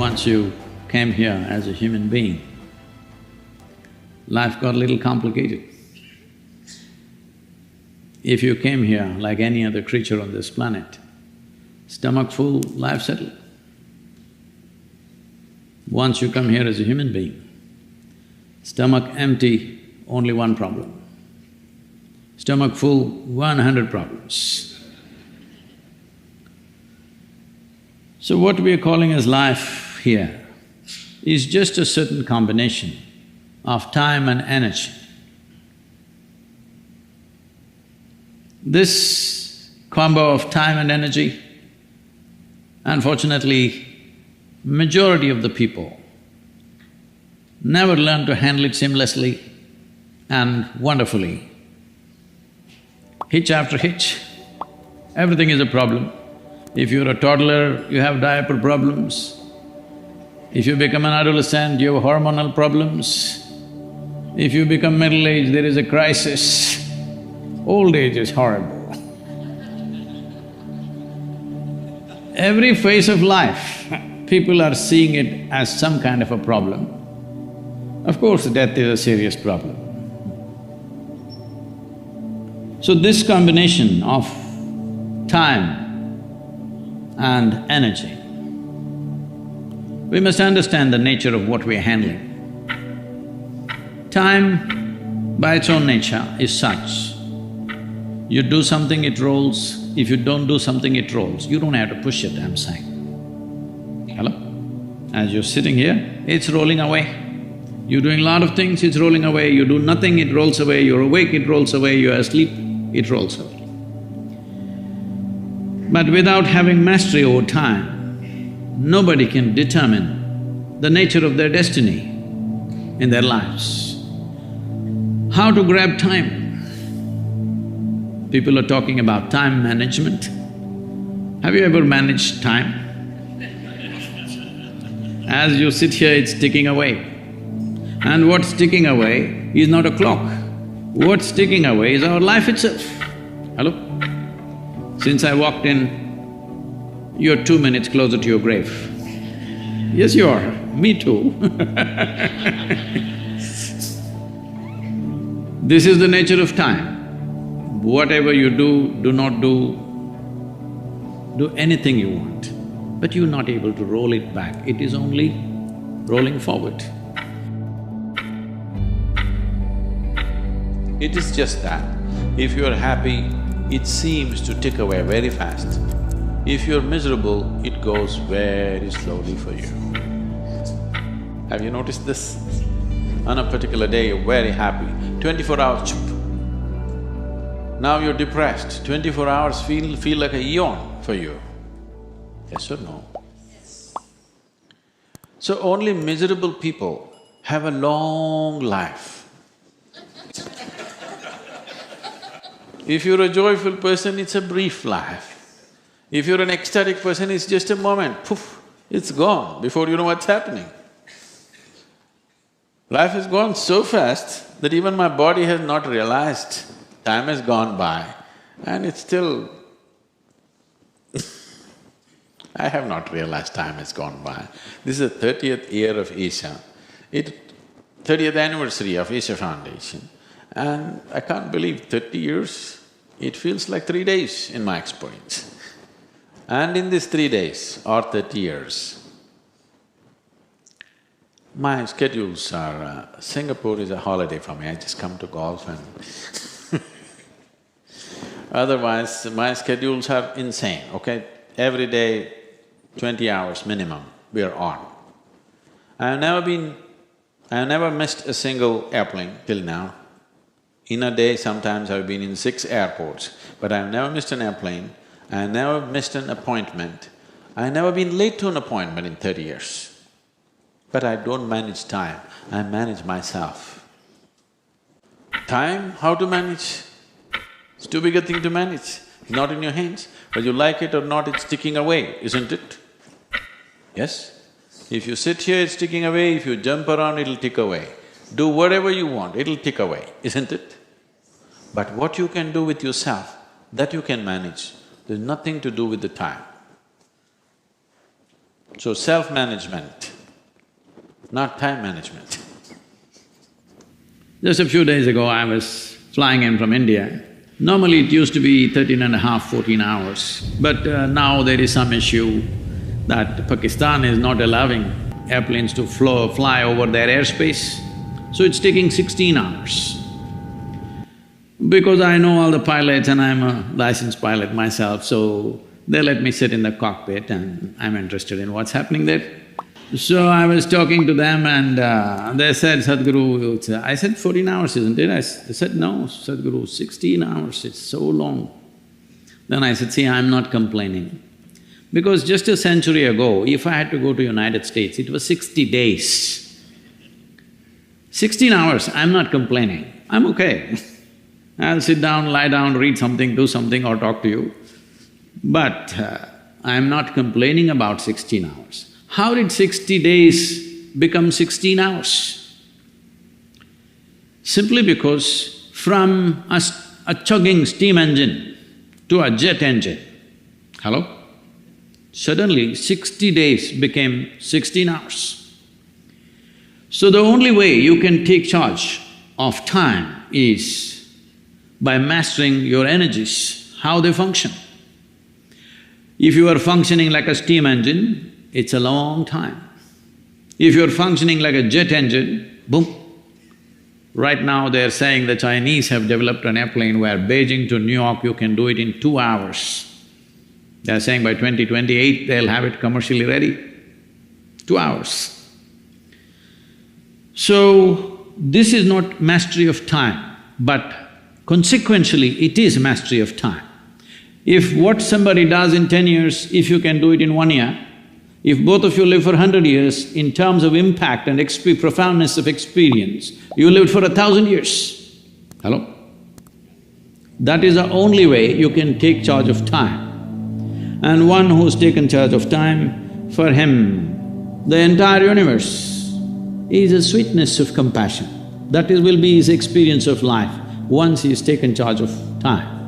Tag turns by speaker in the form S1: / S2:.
S1: Once you came here as a human being, life got a little complicated. If you came here like any other creature on this planet, stomach full, life settled. Once you come here as a human being, stomach empty, only one problem. Stomach full, 100 problems. So what we are calling as life here is just a certain combination of time and energy. This combo of time and energy, unfortunately, majority of the people never learn to handle it seamlessly and wonderfully. Hitch after hitch, everything is a problem. If you're a toddler, you have diaper problems. If you become an adolescent, you have hormonal problems. If you become middle-aged, there is a crisis. Old age is horrible. Every phase of life, people are seeing it as some kind of a problem. Of course, death is a serious problem. So this combination of time and energy, we must understand the nature of what we are handling. Time, by its own nature, is such. You do something, it rolls. If you don't do something, it rolls. You don't have to push it, I'm saying. Hello? As you're sitting here, it's rolling away. You're doing a lot of things, it's rolling away. You do nothing, it rolls away. You're awake, it rolls away. You're asleep, it rolls away. But without having mastery over time, nobody can determine the nature of their destiny in their lives. How to grab time? People are talking about time management. Have you ever managed time? As you sit here, it's ticking away. And what's ticking away is not a clock. What's ticking away is our life itself. Hello? Since I walked in, you're 2 minutes closer to your grave. Yes, you are. Me too. This is the nature of time. Whatever you do not do anything you want, but you're not able to roll it back, it is only rolling forward.
S2: It is just that, if you're happy, it seems to tick away very fast. If you're miserable, it goes very slowly for you. Have you noticed this? On a particular day, you're very happy, 24 hours, chup. Now you're depressed, 24 hours feel like a eon for you. Yes or no? Yes. So only miserable people have a long life. If you're a joyful person, it's a brief life. If you're an ecstatic person, it's just a moment, poof, it's gone before you know what's happening. Life has gone so fast that even my body has not realized time has gone by and it's still I have not realized time has gone by. This is the 30th year of Isha, 30th anniversary of Isha Foundation, and I can't believe 30 years, it feels like 3 days in my experience. And in these 3 days or 30 years, my schedules are… Singapore is a holiday for me, I just come to golf and otherwise, my schedules are insane, okay? Every day, 20 hours minimum, we are on. I've never missed a single airplane till now. In a day, sometimes I've been in 6 airports, but I've never missed an airplane, I've never missed an appointment, I've never been late to an appointment in 30 years. But I don't manage time, I manage myself. Time, how to manage? It's too big a thing to manage, it's not in your hands. Whether you like it or not, it's ticking away, isn't it? Yes? If you sit here, it's ticking away, if you jump around, it'll tick away. Do whatever you want, it'll tick away, isn't it? But what you can do with yourself, that you can manage. There's nothing to do with the time. So self-management, not time management.
S1: Just a few days ago, I was flying in from India. Normally it used to be 13.5, 14 hours, but now there is some issue that Pakistan is not allowing airplanes to fly over their airspace, so it's taking 16 hours. Because I know all the pilots and I'm a licensed pilot myself, so they let me sit in the cockpit and I'm interested in what's happening there. So I was talking to them and they said, Sadhguru, I said, 14 hours, isn't it? They said, no, Sadhguru, 16 hours, it's so long. Then I said, see, I'm not complaining. Because just a century ago, if I had to go to United States, it was 60 days. 16 hours, I'm not complaining, I'm okay. I'll sit down, lie down, read something, do something or talk to you. But I'm not complaining about 16 hours. How did 60 days become 16 hours? Simply because from a chugging steam engine to a jet engine, hello? Suddenly 60 days became 16 hours. So the only way you can take charge of time is by mastering your energies, how they function. If you are functioning like a steam engine, it's a long time. If you're functioning like a jet engine, boom. Right now they're saying the Chinese have developed an airplane where Beijing to New York you can do it in 2 hours. They're saying by 2028 they'll have it commercially ready, 2 hours. So, this is not mastery of time, but consequentially it is mastery of time. If what somebody does in 10 years, if you can do it in 1 year, if both of you live for 100 years, in terms of impact and profoundness of experience, you lived for 1,000 years. Hello? That is the only way you can take charge of time. And one who's taken charge of time, for him, the entire universe is a sweetness of compassion. That will be his experience of life once he's taken charge of time.